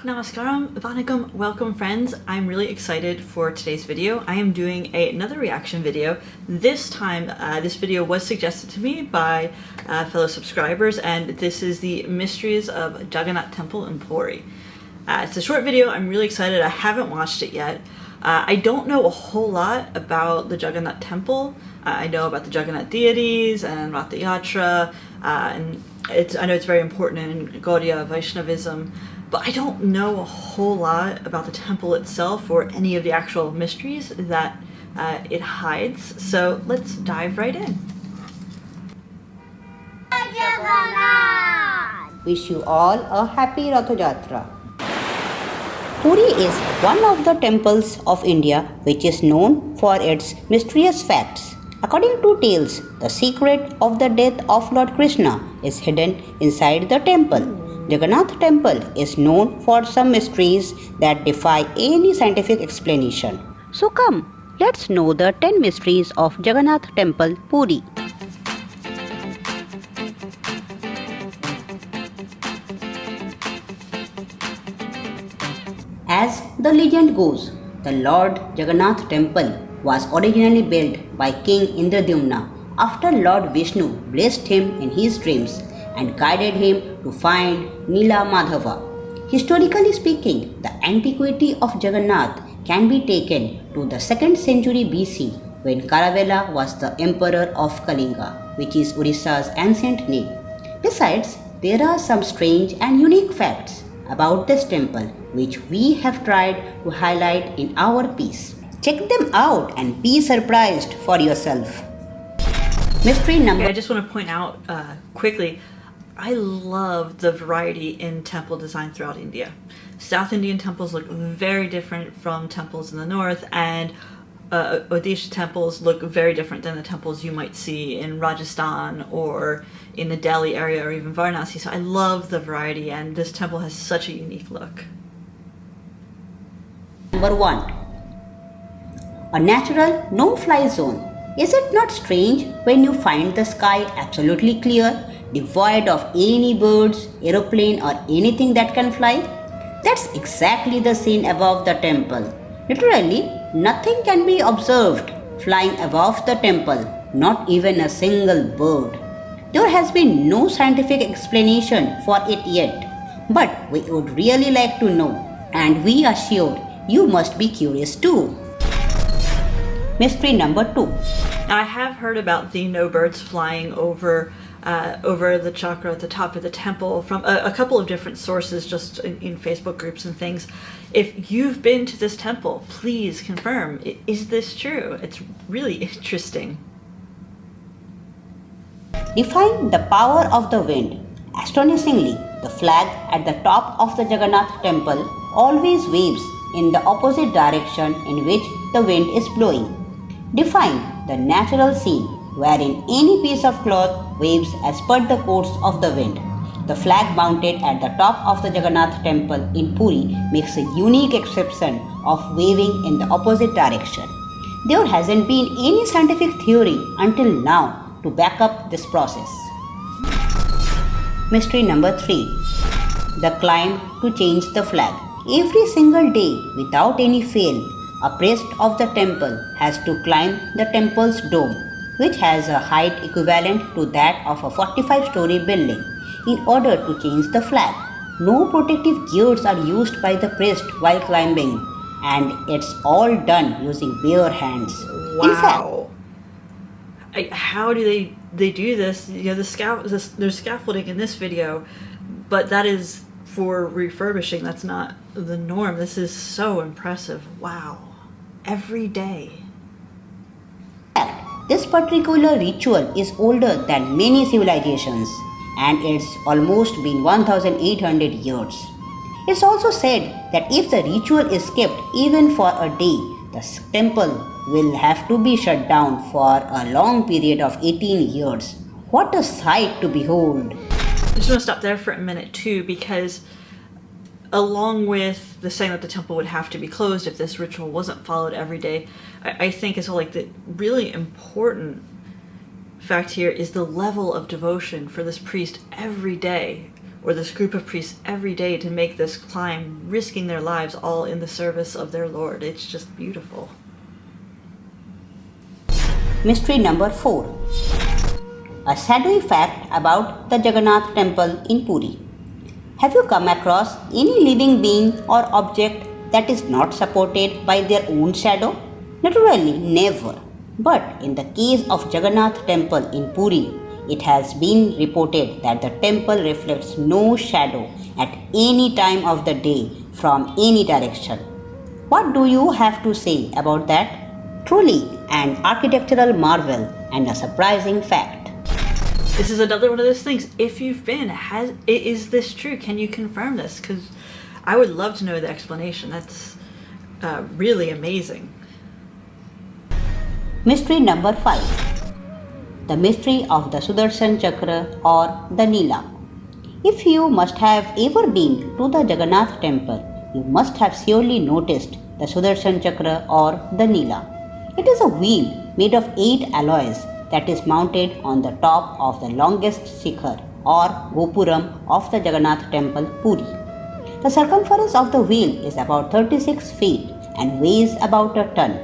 Namaskaram, Vanakkam, welcome friends. I'm really excited for today's video. I am doing another reaction video. This time, this video was suggested to me by fellow subscribers, and this is the Mysteries of Jagannath Temple in Puri. It's a short video. I'm really excited. I haven't watched it yet. I don't know a whole lot about the Jagannath Temple. I know about the Jagannath deities and Ratha Yatra, and I know it's very important in Gaudiya Vaishnavism. But I don't know a whole lot about the temple itself or any of the actual mysteries that it hides. So let's dive right in. Wish you all a happy Ratha Yatra. Puri is one of the temples of India which is known for its mysterious facts. According to tales, the secret of the death of Lord Krishna is hidden inside the temple. Jagannath Temple is known for some mysteries that defy any scientific explanation. So come, let's know the 10 mysteries of Jagannath Temple, Puri. As the legend goes, the Lord Jagannath Temple was originally built by King Indradyumna after Lord Vishnu blessed him in his dreams and guided him to find Nila Madhava. Historically speaking, the antiquity of Jagannath can be taken to the 2nd century BC when Kharavela was the emperor of Kalinga, which is Odisha's ancient name. Besides, there are some strange and unique facts about this temple which we have tried to highlight in our piece. Check them out and be surprised for yourself. Mystery number... I just want to point out quickly, I love the variety in temple design throughout India. South Indian temples look very different from temples in the north, and Odisha temples look very different than the temples you might see in Rajasthan or in the Delhi area or even Varanasi. So I love the variety, and this temple has such a unique look. Number 1. A natural no-fly zone. Is it not strange when you find the sky absolutely clear, devoid of any birds, aeroplane or anything that can fly? That's exactly the scene above the temple. Literally, nothing can be observed flying above the temple, not even a single bird. There has been no scientific explanation for it yet, but we would really like to know, and we are sure you must be curious too. Mystery number 2. Now, I have heard about the no birds flying over the chakra at the top of the temple from a couple of different sources, just in Facebook groups and things. If you've been to this temple, please confirm. Is this true? It's really interesting. Define the power of the wind. Astonishingly, the flag at the top of the Jagannath temple always waves in the opposite direction in which the wind is blowing. Define the natural scene wherein any piece of cloth waves as per the course of the wind. The flag mounted at the top of the Jagannath temple in Puri makes a unique exception of waving in the opposite direction. There hasn't been any scientific theory until now to back up this process. Mystery number 3. The climb to change the flag. Every single day, without any fail, a priest of the temple has to climb the temple's dome, which has a height equivalent to that of a 45-story building, in order to change the flag. No protective gears are used by the priest while climbing, and it's all done using bare hands. Wow. In fact, how do they do this? You know, there's scaffolding in this video, but that is for refurbishing. That's not the norm. This is so impressive. Wow. Every day. This particular ritual is older than many civilizations, and it's almost been 1800 years. It's also said that if the ritual is kept even for a day, the temple will have to be shut down for a long period of 18 years. What a sight to behold! I just want to stop there for a minute too, because along with the saying that the temple would have to be closed if this ritual wasn't followed every day, I think is like the really important fact here is the level of devotion for this priest every day or this group of priests every day to make this climb, risking their lives all in the service of their Lord. It's just beautiful. Mystery number 4. A shadowy fact about the Jagannath temple in Puri. Have you come across any living being or object that is not supported by their own shadow? Literally never. But in the case of Jagannath temple in Puri, it has been reported that the temple reflects no shadow at any time of the day from any direction. What do you have to say about that? Truly an architectural marvel and a surprising fact. This is another one of those things. If you've been, is this true? Can you confirm this? Because I would love to know the explanation. That's really amazing. Mystery number 5. The mystery of the Sudarshan Chakra or the Nila. If you must have ever been to the Jagannath temple, you must have surely noticed the Sudarshan Chakra or the Nila. It is a wheel made of 8 alloys that is mounted on the top of the longest shikhar or gopuram of the Jagannath temple Puri. The circumference of the wheel is about 36 feet and weighs about a ton.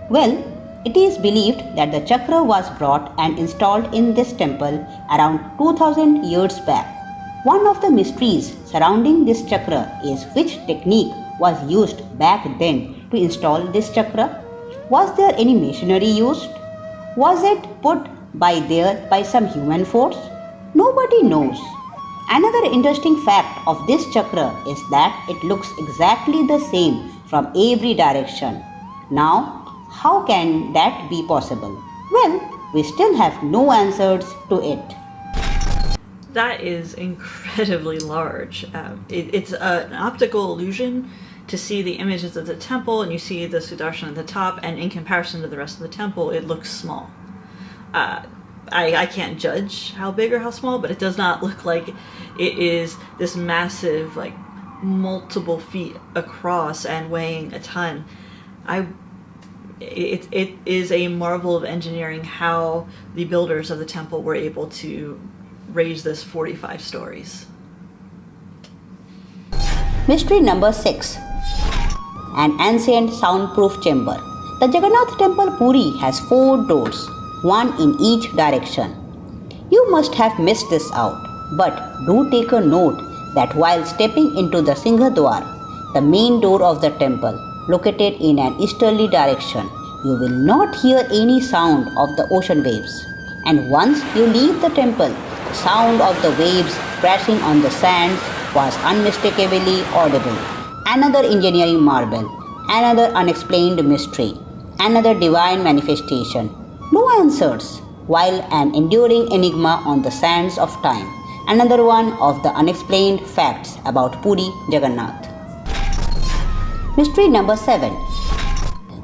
Well, it is believed that the chakra was brought and installed in this temple around 2000 years back. One of the mysteries surrounding this chakra is which technique was used back then to install this chakra. Was there any machinery used? Was it put by some human force? Nobody knows. Another interesting fact of this chakra is that it looks exactly the same from every direction. Now, how can that be possible? Well, we still have no answers to it. That is incredibly large. It's an optical illusion to see the images of the temple, and you see the Sudarshan at the top, and in comparison to the rest of the temple, it looks small. I can't judge how big or how small, but it does not look like it is this massive, like multiple feet across and weighing a ton. It is a marvel of engineering how the builders of the temple were able to raise this 45 stories. Mystery number 6. An ancient soundproof chamber. The Jagannath temple Puri has 4 doors, one in each direction. You must have missed this out, but do take a note that while stepping into the Singhadwar, the main door of the temple, located in an easterly direction, you will not hear any sound of the ocean waves. And once you leave the temple, the sound of the waves crashing on the sands was unmistakably audible. Another engineering marvel, another unexplained mystery, another divine manifestation. No answers, while an enduring enigma on the sands of time. Another one of the unexplained facts about Puri Jagannath. Mystery number 7.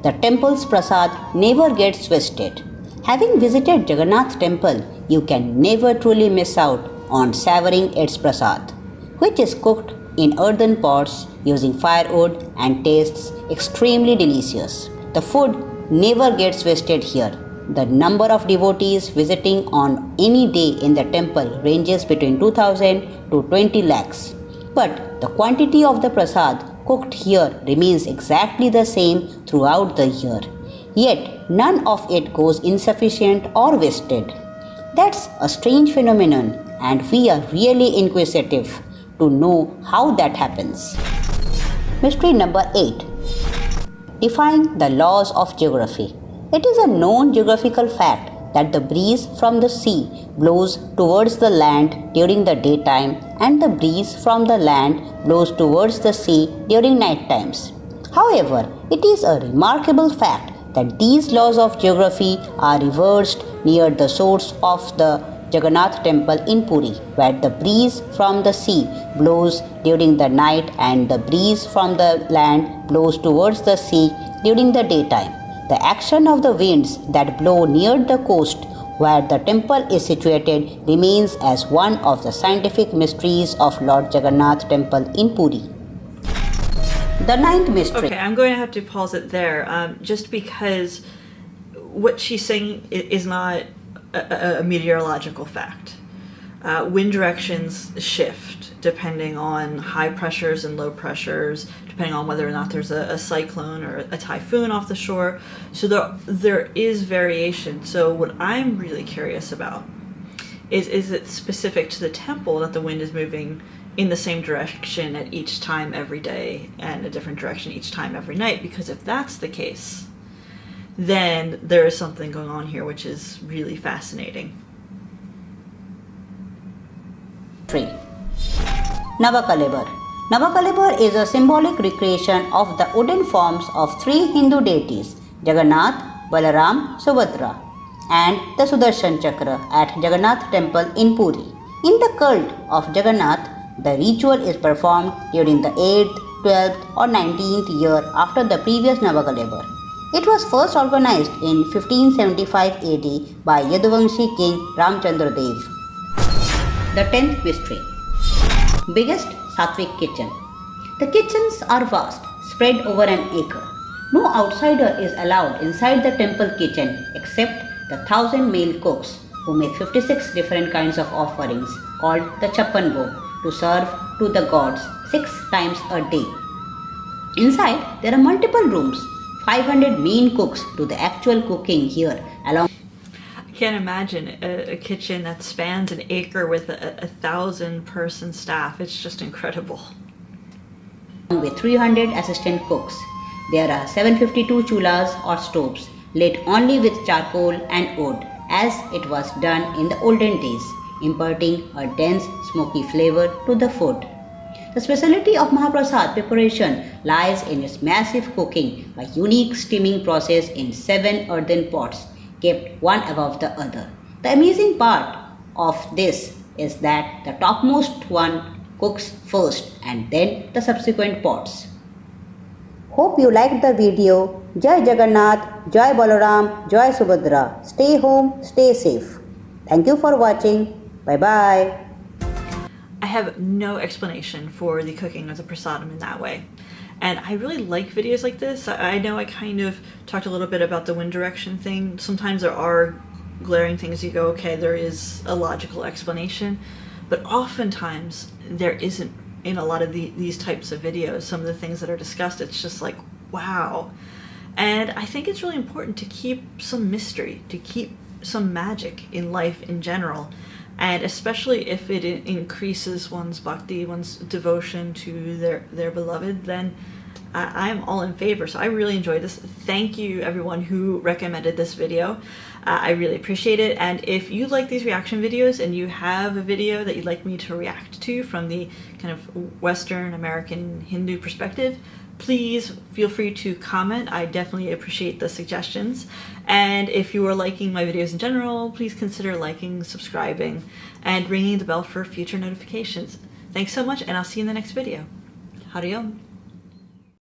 The temple's prasad never gets wasted. Having visited Jagannath temple, you can never truly miss out on savoring its prasad, which is cooked in earthen pots using firewood and tastes extremely delicious. The food never gets wasted here. The number of devotees visiting on any day in the temple ranges between 2000 to 20 lakhs. But the quantity of the prasad cooked here remains exactly the same throughout the year. Yet none of it goes insufficient or wasted. That's a strange phenomenon, and we are really inquisitive to know how that happens. Mystery number 8. Defying the laws of geography. It is a known geographical fact that the breeze from the sea blows towards the land during the daytime and the breeze from the land blows towards the sea during night times. However, it is a remarkable fact that these laws of geography are reversed near the source of the Jagannath temple in Puri, where the breeze from the sea blows during the night and the breeze from the land blows towards the sea during the daytime. The action of the winds that blow near the coast where the temple is situated remains as one of the scientific mysteries of Lord Jagannath temple in Puri. The 9th mystery. Okay, I'm going to have to pause it there, just because what she's saying is not a meteorological fact. wind directions shift depending on high pressures and low pressures, depending on whether or not there's a cyclone or a typhoon off the shore. So there is variation. So what I'm really curious about is it specific to the temple that the wind is moving in the same direction at each time every day and a different direction each time every night? Because if that's the case, then there is something going on here which is really fascinating. 3. Navakalebar. Navakalebar is a symbolic recreation of the wooden forms of three Hindu deities, Jagannath, Balaram, Subhadra, and the Sudarshan Chakra at Jagannath Temple in Puri. In the cult of Jagannath, the ritual is performed during the 8th, 12th or 19th year after the previous Navakalebar. It was first organized in 1575 AD by Yaduvamshi king Ramchandra Dev. The 10th mystery. Biggest Sattvic kitchen. The kitchens are vast, spread over an acre. No outsider is allowed inside the temple kitchen except the 1,000 male cooks who make 56 different kinds of offerings called the Chappan Bhog to serve to the gods 6 times a day. Inside there are multiple rooms. 500 main cooks do the actual cooking here along. I can't imagine a kitchen that spans an acre with a 1,000-person staff. It's just incredible. With 300 assistant cooks. There are 752 chulas or stoves lit only with charcoal and wood as it was done in the olden days, imparting a dense smoky flavor to the food. The specialty of Mahaprasad preparation lies in its massive cooking by unique steaming process in 7 earthen pots kept one above the other. The amazing part of this is that the topmost one cooks first and then the subsequent pots. Hope you liked the video. Jai Jagannath, Jai Balaram, Jai Subhadra. Stay home, stay safe. Thank you for watching. Bye bye. I have no explanation for the cooking of the prasadam in that way. And I really like videos like this. I know I kind of talked a little bit about the wind direction thing. Sometimes there are glaring things you go, okay, there is a logical explanation. But oftentimes there isn't in a lot of these types of videos. Some of the things that are discussed, it's just like, wow. And I think it's really important to keep some mystery, to keep some magic in life in general. And especially if it increases one's bhakti, one's devotion to their beloved, then I'm all in favor. So I really enjoyed this. Thank you everyone who recommended this video. I really appreciate it. And if you like these reaction videos and you have a video that you'd like me to react to from the kind of Western American Hindu perspective, please feel free to comment. I definitely appreciate the suggestions. And if you are liking my videos in general, please consider liking, subscribing, and ringing the bell for future notifications. Thanks so much, and I'll see you in the next video. Hari Om.